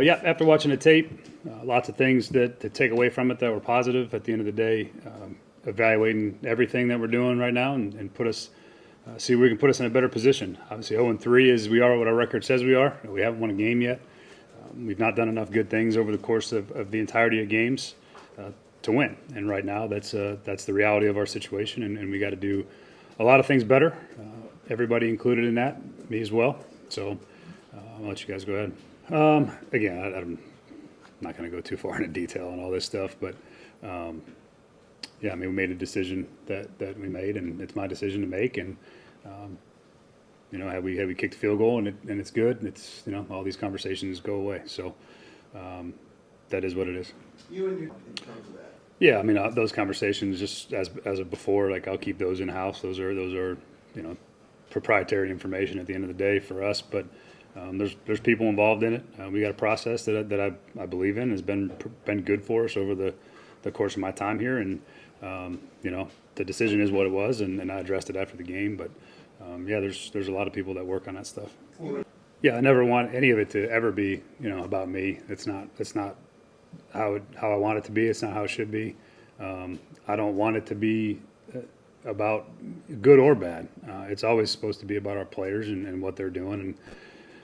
Yeah, after watching the tape, lots of things to take away from it that were positive. At the end of the day, evaluating everything that we're doing right now and put us see if we can put us in a better position. Obviously, 0-3 is we are what our record says we are. We haven't won a game yet. We've not done enough good things over the course of the entirety of games to win. And right now, that's the reality of our situation, and we got to do a lot of things better. Everybody included in that, me as well. So I'll let you guys go ahead. Again, I'm not going to go too far into detail on all this stuff, but yeah, I mean, we made a decision that we made, and it's my decision to make. And you know, had we kicked the field goal and it's good, it's, you know, all these conversations go away. So that is what it is. You and your in terms of that. Yeah, I mean, those conversations, just as of before, like I'll keep those in house. Those are you know, proprietary information at the end of the day for us, but. There's people involved in it. We got a process that I believe in has been good for us over the course of my time here, and you know, the decision is what it was, and I addressed it after the game. But yeah, there's a lot of people that work on that stuff. Yeah, I never want any of it to ever be, you know, about me. It's not how I want it to be. It's not how it should be. I don't want it to be about good or bad. It's always supposed to be about our players and what they're doing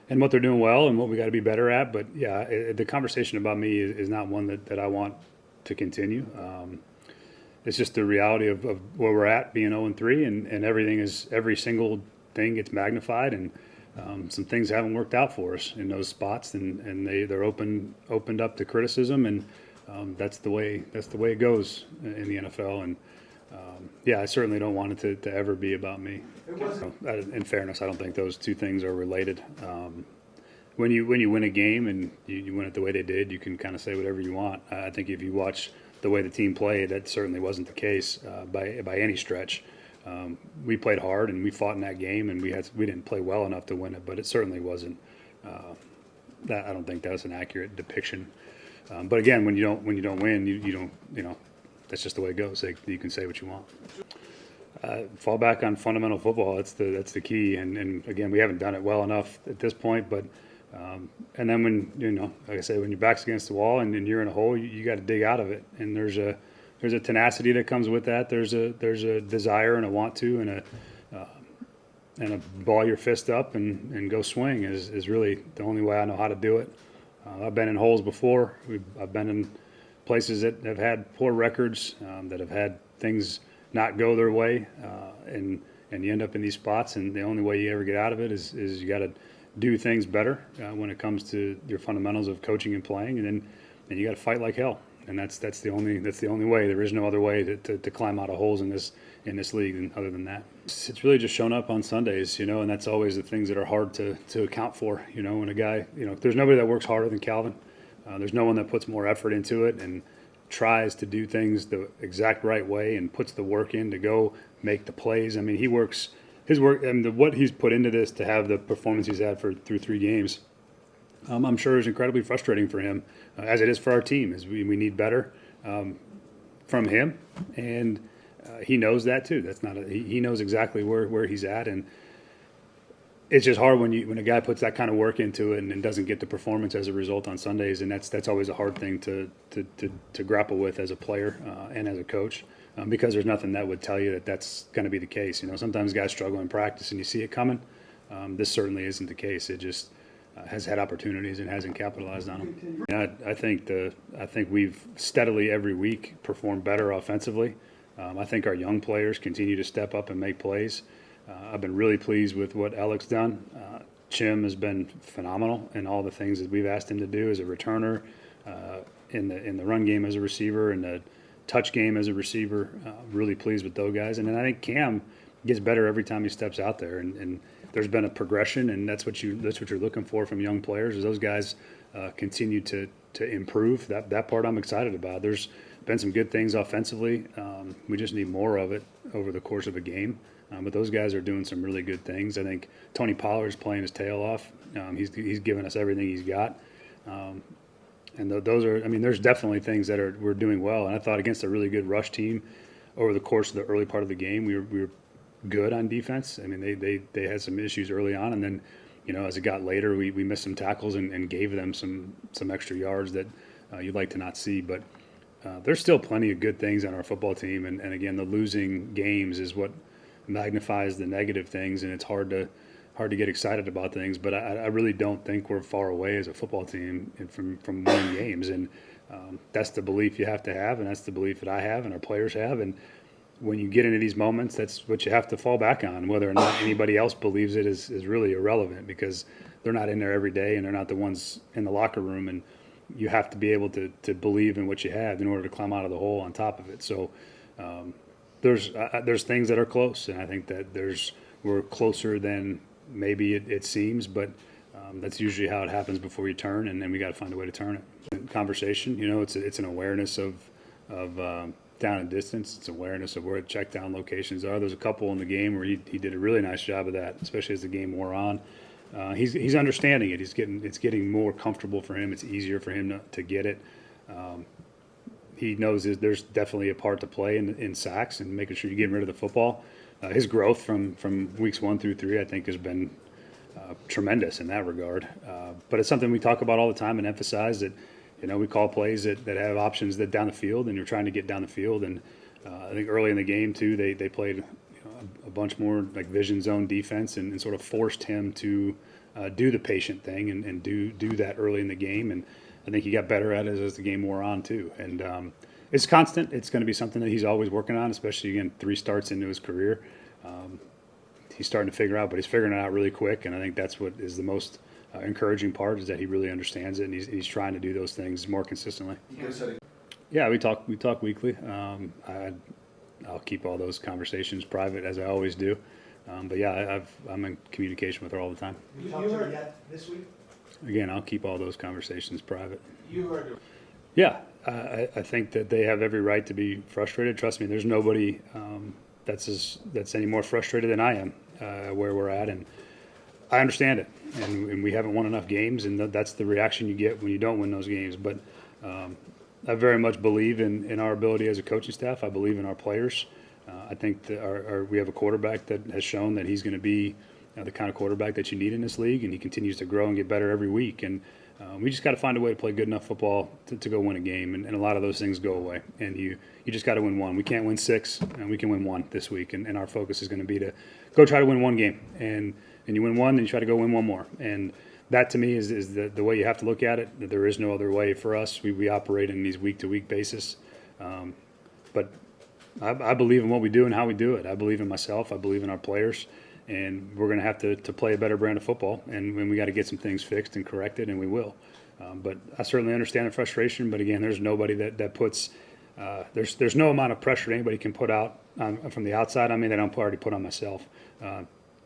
and what they're doing well and what we got to be better at. But yeah, the conversation about me is not one that I want to continue. It's just the reality of where we're at, being 0-3, and every single thing gets magnified, and some things haven't worked out for us in those spots, and they're opened up to criticism, and that's the way it goes in the NFL. And yeah, I certainly don't want it to ever be about me. In fairness, I don't think those two things are related. When you win a game and you win it the way they did, you can kind of say whatever you want. I think if you watch the way the team played, that certainly wasn't the case by any stretch. We played hard and we fought in that game, and we didn't play well enough to win it, but it certainly wasn't. That I don't think that's an accurate depiction. But again, when you don't win, you don't, you know. That's just the way it goes. You can say what you want. Fall back on fundamental football. That's the key. And again, we haven't done it well enough at this point. But and then when, you know, like I say, when your back's against the wall and you're in a hole, you got to dig out of it. And there's a tenacity that comes with that. There's a desire and a want to and a ball your fist up and go swing is really the only way I know how to do it. I've been in holes before. I've been in places that have had poor records, that have had things not go their way, and you end up in these spots, and the only way you ever get out of it is you got to do things better when it comes to your fundamentals of coaching and playing, and you got to fight like hell, and that's the only way. There is no other way to climb out of holes in this league other than that. It's really just shown up on Sundays, you know, and that's always the things that are hard to account for, you know. When a guy, you know, there's nobody that works harder than Calvin. There's no one that puts more effort into it and tries to do things the exact right way and puts the work in to go make the plays. I mean, his work and what he's put into this to have the performance he's had through 3 games, I'm sure is incredibly frustrating for him, as it is for our team. As we need better from him, and he knows that too. He knows exactly where he's at, and it's just hard when a guy puts that kind of work into it and doesn't get the performance as a result on Sundays, and that's always a hard thing to grapple with as a player and as a coach, because there's nothing that would tell you that's going to be the case. You know, sometimes guys struggle in practice and you see it coming. This certainly isn't the case. It just has had opportunities and hasn't capitalized on them. I think we've steadily every week performed better offensively. I think our young players continue to step up and make plays. I've been really pleased with what Alec's done. Chim has been phenomenal in all the things that we've asked him to do as a returner, in the run game as a receiver, in the touch game as a receiver. Really pleased with those guys. And then I think Cam gets better every time he steps out there. And there's been a progression, and that's what you're looking for from young players, is those guys continue to improve. That part I'm excited about. There's been some good things offensively. We just need more of it over the course of a game. But those guys are doing some really good things. I think Tony Pollard's playing his tail off. He's given us everything he's got. And those are, I mean, there's definitely things that we're doing well. And I thought against a really good rush team over the course of the early part of the game, we were good on defense. I mean, they had some issues early on, and then as it got later, we missed some tackles and gave them some extra yards that you'd like to not see. But there's still plenty of good things on our football team. And again, the losing games is what magnifies the negative things, and it's hard to get excited about things. But I really don't think we're far away as a football team from winning games. And that's the belief you have to have, and that's the belief that I have and our players have. And when you get into these moments, that's what you have to fall back on. Whether or not anybody else believes it is really irrelevant, because they're not in there every day and they're not the ones in the locker room. And you have to be able to believe in what you have in order to climb out of the hole on top of it. So there's things that are close, and I think that we're closer than maybe it seems, but that's usually how it happens before you turn, and then we got to find a way to turn it. Conversation, it's an awareness of down and distance. It's awareness of where the check down locations are. There's a couple in the game where he did a really nice job of that, especially as the game wore on. He's understanding it. It's getting more comfortable for him. It's easier for him to get it. He knows there's definitely a part to play in sacks and making sure you're getting rid of the football. His growth from weeks 1 through 3, I think, has been tremendous in that regard. But it's something we talk about all the time and emphasize that, we call plays that have options that down the field, and you're trying to get down the field. And I think early in the game too, they played a bunch more like vision zone defense and sort of forced him to do the patient thing and do that early in the game. And I think he got better at it as the game wore on too. And it's constant. It's going to be something that he's always working on, especially, again, 3 starts into his career. He's starting to figure out, but he's figuring it out really quick. And I think that's what is the most encouraging part, is that he really understands it, and he's trying to do those things more consistently. Yeah, we talk weekly. I'll keep all those conversations private, as I always do. But yeah, I'm in communication with her all the time. You talked to her yet this week? Again, I'll keep all those conversations private. You heard her. Yeah, I think that they have every right to be frustrated. Trust me, there's nobody that's any more frustrated than I am where we're at, and I understand it. And we haven't won enough games, and that's the reaction you get when you don't win those games. But I very much believe in our ability as a coaching staff. I believe in our players. I think that we have a quarterback that has shown that he's going to be the kind of quarterback that you need in this league, and he continues to grow and get better every week. And we just got to find a way to play good enough football to go win a game, and a lot of those things go away. And you just got to win one. We can't win 6, and we can win 1 this week. And our focus is going to be to go try to win 1 game. And you win 1, then you try to go win 1 more. And that, to me, is the way you have to look at it. That there is no other way for us. We operate in these week-to-week basis. But I believe in what we do and how we do it. I believe in myself. I believe in our players. And we're going to have to play a better brand of football. And when we got to get some things fixed and corrected, and we will. But I certainly understand the frustration. But, again, there's nobody that puts there's no amount of pressure anybody can put out from the outside on me that I'm already put on myself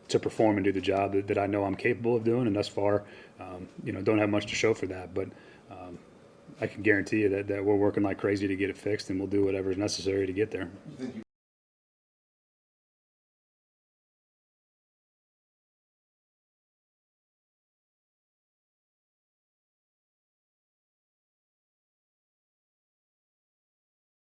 to perform and do the job that I know I'm capable of doing. And thus far, don't have much to show for that. But I can guarantee you that we're working like crazy to get it fixed, and we'll do whatever is necessary to get there.